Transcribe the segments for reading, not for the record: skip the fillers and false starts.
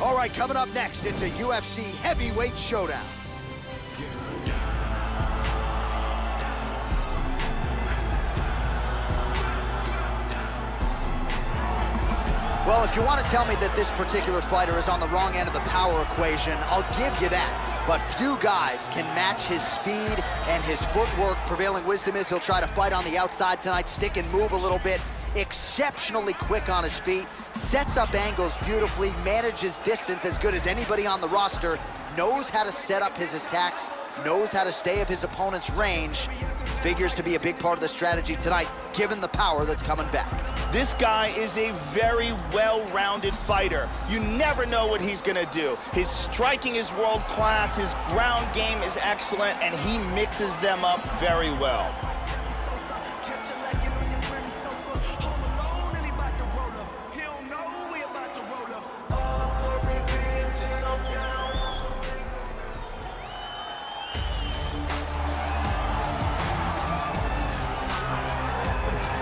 All right, coming up next, it's a UFC heavyweight showdown. Well, if you want to tell me that this particular fighter is on the wrong end of the power equation, I'll give you that. But few guys can match his speed and his footwork. Prevailing wisdom is he'll try to fight on the outside tonight, stick and move a little bit. Exceptionally quick on his feet, sets up angles beautifully, manages distance as good as anybody on the roster, knows how to set up his attacks, knows how to stay of his opponent's range. Figures to be a big part of the strategy tonight, given the power that's coming back. This guy is a very well-rounded fighter. You never know what he's gonna do. His striking is world-class, his ground game is excellent, and he mixes them up very well.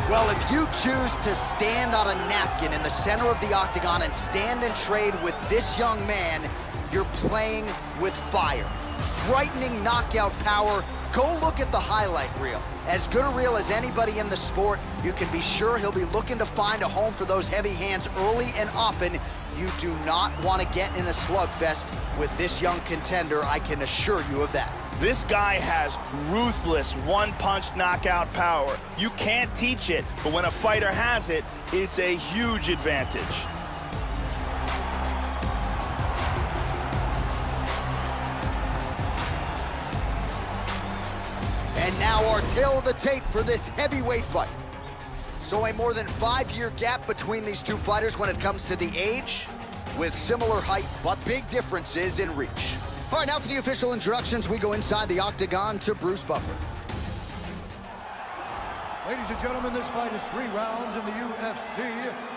Well, if you choose to stand on a napkin in the center of the octagon and stand and trade with this young man, you're playing with fire. Frightening knockout power. Go look at the highlight reel. As good a reel as anybody in the sport, you can be sure he'll be looking to find a home for those heavy hands early and often. You do not want to get in a slugfest with this young contender, I can assure you of that. This guy has ruthless one-punch knockout power. You can't teach it, but when a fighter has it, it's a huge advantage. And now our tale of the tape for this heavyweight fight. So a more than 5-year gap between these two fighters when it comes to the age, with similar height, but big differences in reach. All right, now for the official introductions, we go inside the octagon to Bruce Buffer. Ladies and gentlemen, this fight is 3 rounds in the UFC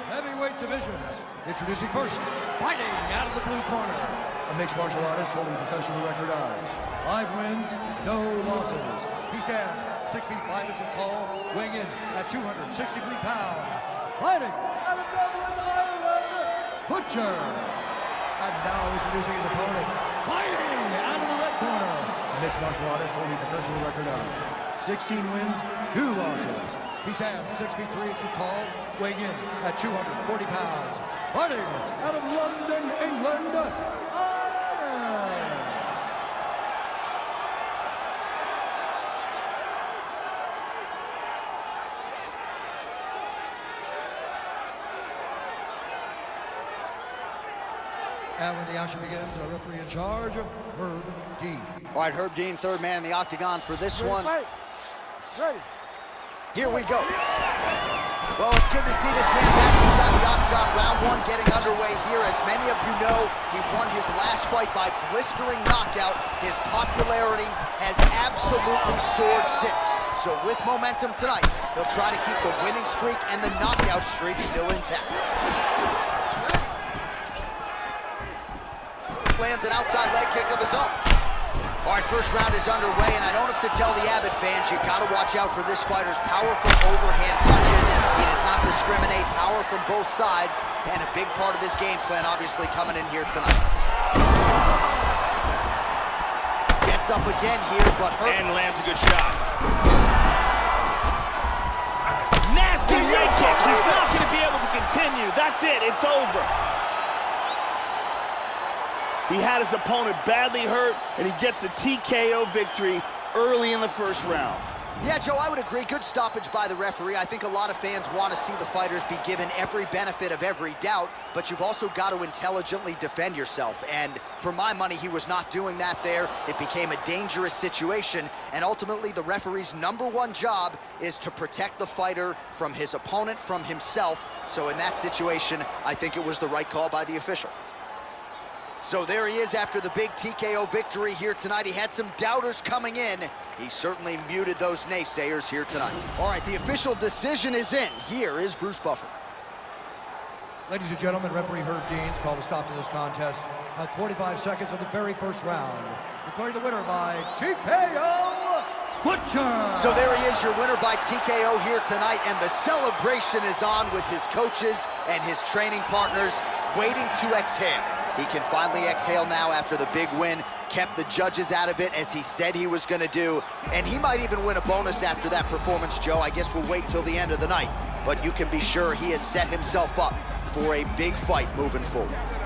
heavyweight division. Introducing first, fighting out of the blue corner, a mixed martial artist holding professional record of 5 wins, no losses. He stands 6 feet 5 inches tall, weighing in at 263 pounds. Fighting out of Dublin, Ireland, Butcher. And now introducing his opponent, fighting out of the red corner, a mixed martial artist holding professional record of 16 wins, 2 losses. He stands 6 feet 3 inches tall, weighing in at 240 pounds. Fighting out of London, England, Ireland. And when the action begins, our referee in charge, Herb Dean. All right, Herb Dean, third man in the octagon for this one. Ready. Here we go. Well, it's good to see this man back inside the octagon. Round 1 getting underway here. As many of you know, he won his last fight by blistering knockout. His popularity has absolutely soared since. So with momentum tonight, he'll try to keep the winning streak and the knockout streak still intact. Lands an outside leg kick of his own. All right, first round is underway, and I don't have to tell the avid fans, you gotta watch out for this fighter's powerful overhand punches. He does not discriminate, power from both sides, and a big part of his game plan obviously coming in here tonight. Gets up again here, but hurt. And lands a good shot. Nasty leg kick. He's not gonna be able to continue. That's it, it's over. He had his opponent badly hurt, and he gets a TKO victory early in the first round. Yeah, Joe, I would agree. Good stoppage by the referee. I think a lot of fans want to see the fighters be given every benefit of every doubt, but you've also got to intelligently defend yourself. And for my money, he was not doing that there. It became a dangerous situation, and ultimately the referee's #1 job is to protect the fighter from his opponent, from himself. So in that situation, I think it was the right call by the official. So there he is after the big TKO victory here tonight. He had some doubters coming in. He certainly muted those naysayers here tonight. All right, the official decision is in. Here is Bruce Buffer. Ladies and gentlemen, referee Herb Dean's called a stop to this contest at 45 seconds of the very first round. Declaring the winner by TKO Butcher. So there he is, your winner by TKO here tonight, and the celebration is on with his coaches and his training partners waiting to exhale. He can finally exhale now after the big win, kept the judges out of it as he said he was gonna do, and he might even win a bonus after that performance, Joe. I guess we'll wait till the end of the night, but you can be sure he has set himself up for a big fight moving forward.